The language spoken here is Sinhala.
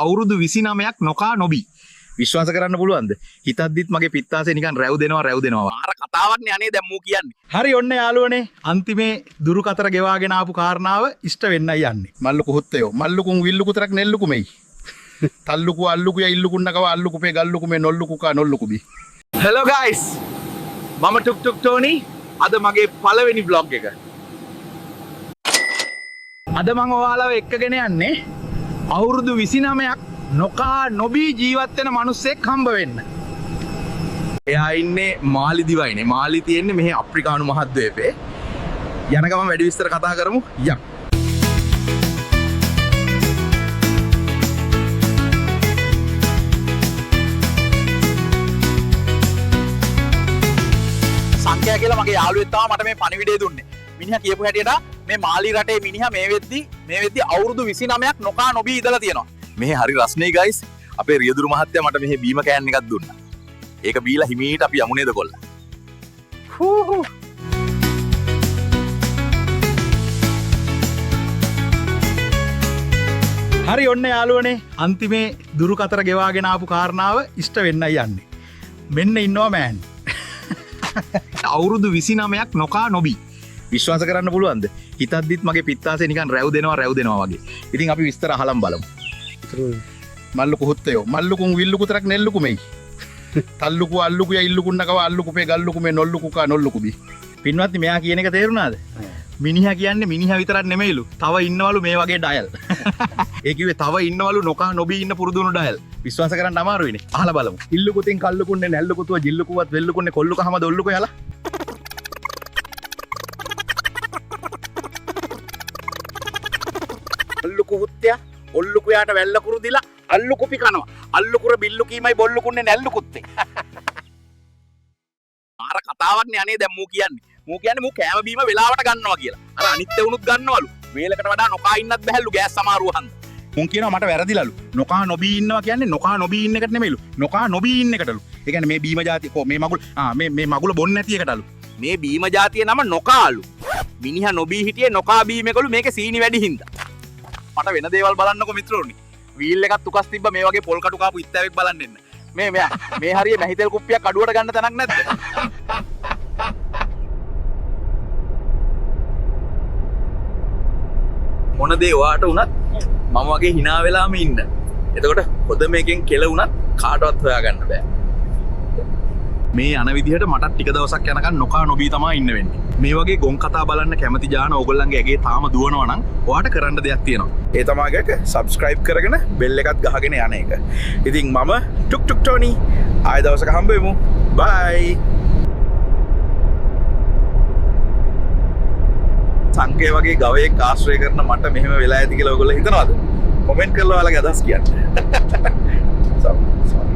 අවුරුදු 29ක් නොකා නොබී. විශ්වාස කරන්න පුළුවන්ද? හිතද්දිත් මගේ පිත්තාසේ නිකන් රැව් දෙනවා. අර කතාවක් නේ අනේ දැන් මූ කියන්නේ. හරි ඔන්න යාළුවනේ අන්තිමේ දුරු කතර ගෙවාගෙන ආපු කාරණාව ඉෂ්ට වෙන්නයි යන්නේ. මල්ලුකු හුත්තයෝ මල්ලුකුන් විල්ලුකු තරක් නෙල්ලුකු මෙයි. තල්ලුකු අල්ලුකු ය ඉල්ලුකුන්නකව අල්ලුකු පේ ගල්ලුකු මේ නොල්ලුකු කා නොල්ලුකු බි. Hello guys. මම ටුක් ටෝනි අද මගේ පළවෙනි vlog එක. අද මම ඔයාලව එක්කගෙන යන්නේ අවුරුදු 29ක් නොකා නොබී ජීවත් වෙන මිනිස්සෙක් හම්බ වෙන්න. එයා ඉන්නේ මාලිදිවයිනේ. මාලි තියෙන්නේ මෙහි අප්‍රිකානු මහද්වීපේ. යන ගමන් වැඩි විස්තර කතා කරමු. යම්. සංඛ්‍යා කියලා මගේ යාළුවෙක් තමයි මට මේ පණිවිඩය දුන්නේ. මිනිහා කියපු හැටියට මේ මාලි රටේ මිනිහා මේ වෙද්දි අවුරුදු 29ක් නොකා නොබී ඉඳලා තියෙනවා. මෙහි හරි රස්නේ ගයිස්. අපේ රියදුරු මහත්තයා මට මෙහි බීම කෑන් එකක් දුන්නා. ඒක බීලා හිමීට අපි යමුනේද කොල්ලා. හූ. හරි ඔන්න යාළුවනේ අන්තිමේ දුරු කතර ගෙවාගෙන ආපු කාරණාව ඉෂ්ට වෙන්නයි යන්නේ. මෙන්න ඉන්නවා මෑන්. අවුරුදු 29ක් නොකා නොබී. විශ්වාස කරන්න පුළුවන්ද? හිතද්දිත් මගේ පිත්තාසේ නිකන් රැව් දෙනවා වගේ. ඉතින් අපි විස්තර අහලම් බලමු. මල්ලුකු හුත්තයෝ මල්ලුකුන් විල්ලුකු තරක් නෙල්ලුකු මෙයි. තල්ලුකු අල්ලුකු ය ඉල්ලුකුන්නකව අල්ලුකු පේ ගල්ලුකු මේ නොල්ලුකු කා නොල්ලුකු බි. පින්වත්නි මෙයා කියන එක තේරුණාද? මිනිහා කියන්නේ මිනිහා විතරක් නෙමෙයිලු. තව ඉන්නවලු මේ වගේ ඩයල්. ඒ කිව්වේ තව ඉන්නවලු නොකා නොබී ඉන්න පුරුදුණු ඩයල්. විශ්වාස කරන්න අමාරුයිනේ. අහලා බලමු. ඉල්ලුකුතින් කල්ලුකුන්නේ නැල්ලුකුතුව ජිල්ලුකුවත් වෙල්ලුකුන්නේ කොල්ලුකහම දොල්ලුක යලා. අල්ලුකු හුත්තයා ඔල්ලුකුයාට වැල්ලකුරු දිලා අල්ලුකුපි කනවා. අල්ලුකුර බිල්ලු කීමයි බොල්ලුකුන්නේ නැල්ලුකුත්තේ. ආර කතාවක් නේ අනේ දැන් මූ කියන්නේ. මූ කෑම බීම වෙලාවට ගන්නවා කියලා. අර අනිත් උනුත් ගන්නවලු. වේලකට වඩා නොකා ඉන්නත් බැහැලු ගෑස් සමාරුව හන්ද. මුන් කියනවා මට වැරදිලලු. නොකා නොබී ඉන්නවා කියන්නේ නොකා නොබී ඉන්න එකට නෙමෙයිලු. නොකා නොබී ඉන්න එකටලු. ඒ කියන්නේ මේ බීම જાතිය මේ මගුල් මේ මගුල බොන්නේ නැති එකටලු. මේ බීම જાතිය නම නොකාලු. මිනිහා නොබී හිටියේ නොකා බීමකලු මේකේ සීනි වැඩි හින්දා. මට වෙන දේවල් බලන්නකො මිත්‍රෝනි. වීල් එකක් තුකස් තිබ්බ මේ වගේ පොල් කටු කාපු ඉත්තෑවෙක් බලන්න එන්න. මේ හරිය මැහිතෙල් කුප්පියක් අඩුවට ගන්න තැනක් නැද්ද? මොන දේ ඔයාට වුණත් මම වගේ hina වෙලාම ඉන්න. එතකොට හොද මේකෙන් කෙල වුණත් කාටවත් හොයාගන්න බෑ. මේ යන විදිහට මටත් ටික දවසක් යනකම් නොකා නොබී තමයි ඉන්න වෙන්නේ. මේ වගේ ගොන් කතා බලන්න කැමති ජාන ඕගොල්ලන්ගේ ඇගේ තාම දුවනවා නම් ඔයාට කරන්න දෙයක් තියෙනවා. ඒ තමයි එක subscribe කරගෙන bell එකත් ගහගෙන යන එක. ඉතින් මම ටුක් ටෝනි ආයෙ දවසක හම්බ වෙමු. bye. සංකේ වගේ ගවයෙක් ආශ්‍රය කරන මට මෙහෙම වෙලා ඇති කියලා ඔයගොල්ලෝ හිතනවද? කමෙන්ට් කරලා ඔයාලගේ අදහස් කියන්න. sorry.